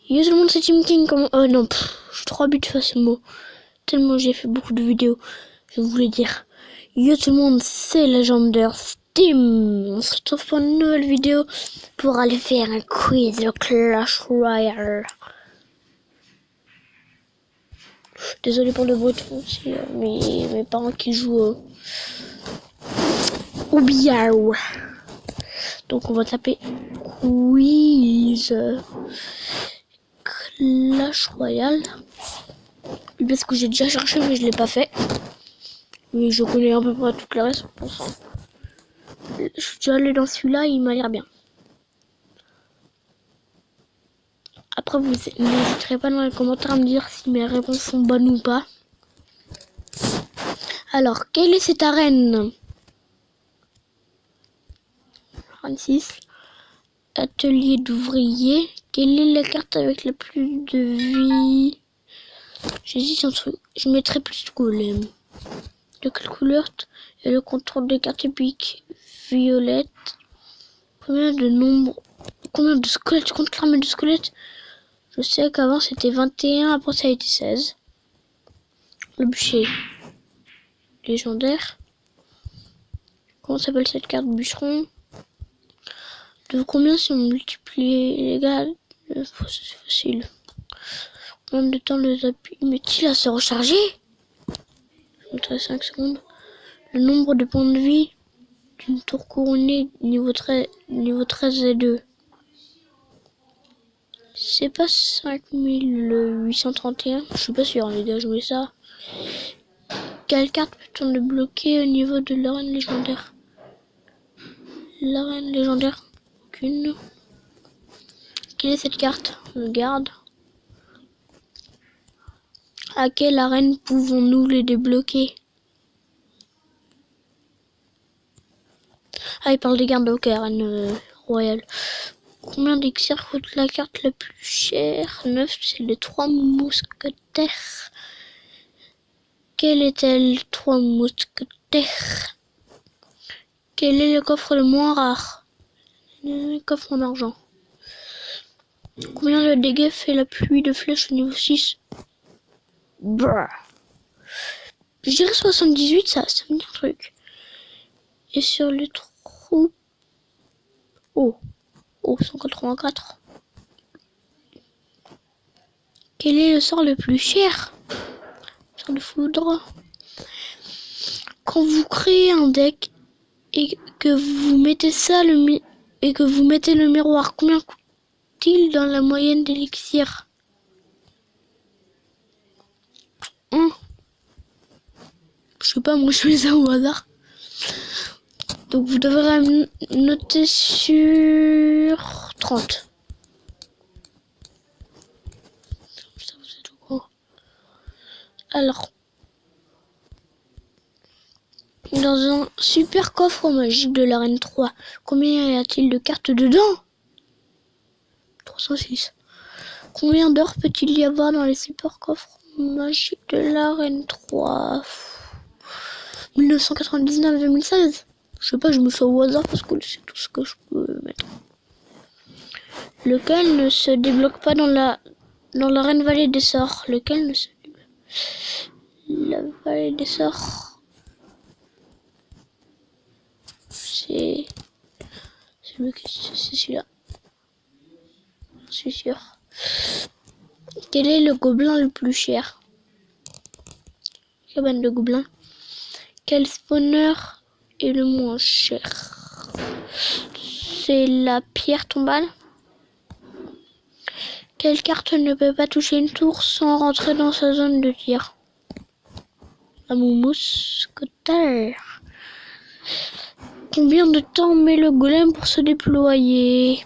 Yo tout le monde, c'est Team King. Comment... Oh non, je suis trop habitué à ce mot. Tellement j'ai fait beaucoup de vidéos. Je voulais dire. Yo tout le monde, c'est Légendaire Steam. On se retrouve pour une nouvelle vidéo pour aller faire un quiz de Clash Royale. Désolé pour le bruit de fond, c'est mes parents qui jouent au billard. Donc on va taper quiz Clash Royale. Parce que j'ai déjà cherché mais je l'ai pas fait. Mais je connais à peu près toutes les réponses. Je suis déjà allé dans celui-là, il m'a l'air bien. Après, vous n'hésiterez pas dans les commentaires à me dire si mes réponses sont bonnes ou pas. Alors, quelle est cette arène? 26. Atelier d'ouvrier. Quelle est la carte avec la plus de vie? J'hésite entre... Je mettrai plus de golem. De quelle couleur est le contour des cartes épiques? Violette. Combien de squelettes? Contre l'armée de squelettes? Je sais qu'avant c'était 21, après ça a été 16. Le bûcher. Légendaire. Comment s'appelle cette carte? Bûcheron. De combien si on multiplie les gars? C'est facile. Combien de temps le tapis met-il à se recharger? Je mettrai 5 secondes. Le nombre de points de vie d'une tour couronnée niveau 13 et 2. C'est pas 5831. Je suis pas sûr, les gars, je mets ça. Quelle carte peut-on débloquer au niveau de l'arène légendaire? L'arène légendaire, aucune. Quelle est cette carte? Je garde. À quelle arène pouvons-nous les débloquer? Ah, il parle des gardes, ok, arène royale. Combien d'exercices coûte la carte la plus chère? 9, c'est les 3 mousquetaires. Quelle est-elle? 3 mousquetaires. Quel est le coffre le moins rare? Le coffre en argent. Combien de dégâts fait la pluie de flèches au niveau 6? Brrr. Je dirais 78, ça me dit un truc. Et sur les troupes... Oh, 184. Quel est le sort le plus cher? Sort de foudre. Quand vous créez un deck et que vous mettez le miroir, combien coûte-t-il dans la moyenne d'élixir? Je sais pas, moi je fais ça au hasard. Donc vous devrez noter sur 30. Ça, vous êtes au courant. Alors, dans un super coffre magique de l'arène 3, combien y a-t-il de cartes dedans? 306. Combien d'or peut-il y avoir dans les super coffres magiques de l'arène 3? 1999-2016. Je sais pas, je me fais au hasard parce que c'est tout ce que je peux mettre. Lequel ne se débloque pas dans l'arène vallée des sorts? Lequel ne se débloque? La vallée des sorts. C'est celui-là. Je suis sûr. Quel est le gobelin le plus cher? Cabane de gobelins. Quel spawner est le moins cher? C'est la pierre tombale. Quelle carte ne peut pas toucher une tour sans rentrer dans sa zone de tir? La mousquetaire. Combien de temps met le golem pour se déployer?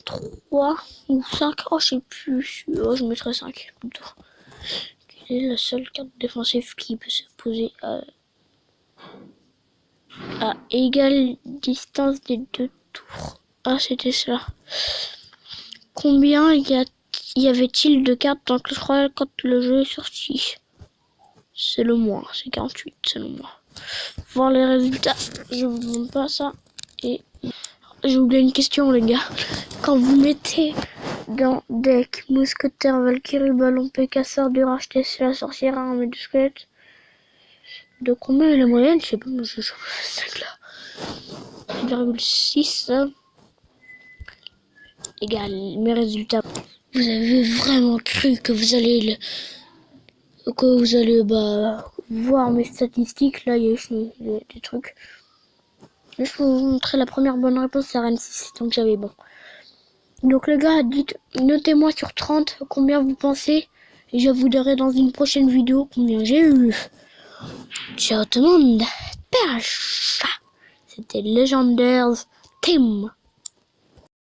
3 ou 5? Oh, je sais plus. Oh, je mettrais 5 plutôt. Quelle est la seule carte défensive qui peut se poser à égale distance des deux tours? Ah, c'était ça. Combien y avait-il de cartes dans Clash Royale quand le jeu est sorti? C'est le moins, c'est 48 selon moi. Voir les résultats, je vous demande pas ça. Et j'ai oublié une question les gars. Quand vous mettez dans deck, mousquetaire, valkyrie, ballon, pécasseur, dur, racheté, la sorcière, armée de squelette. De combien est la moyenne? Je sais pas, moi je joue ce là. 1,6. Égal, mes résultats. Vous avez vraiment cru que vous allez voir mes statistiques. Là, il y a des trucs. Là, je peux vous montrer la première bonne réponse, c'est Rennes 6. Donc j'avais bon. Donc les gars, notez-moi sur 30 combien vous pensez. Et je vous dirai dans une prochaine vidéo combien j'ai eu. Ciao tout le monde. C'était Legenders Team.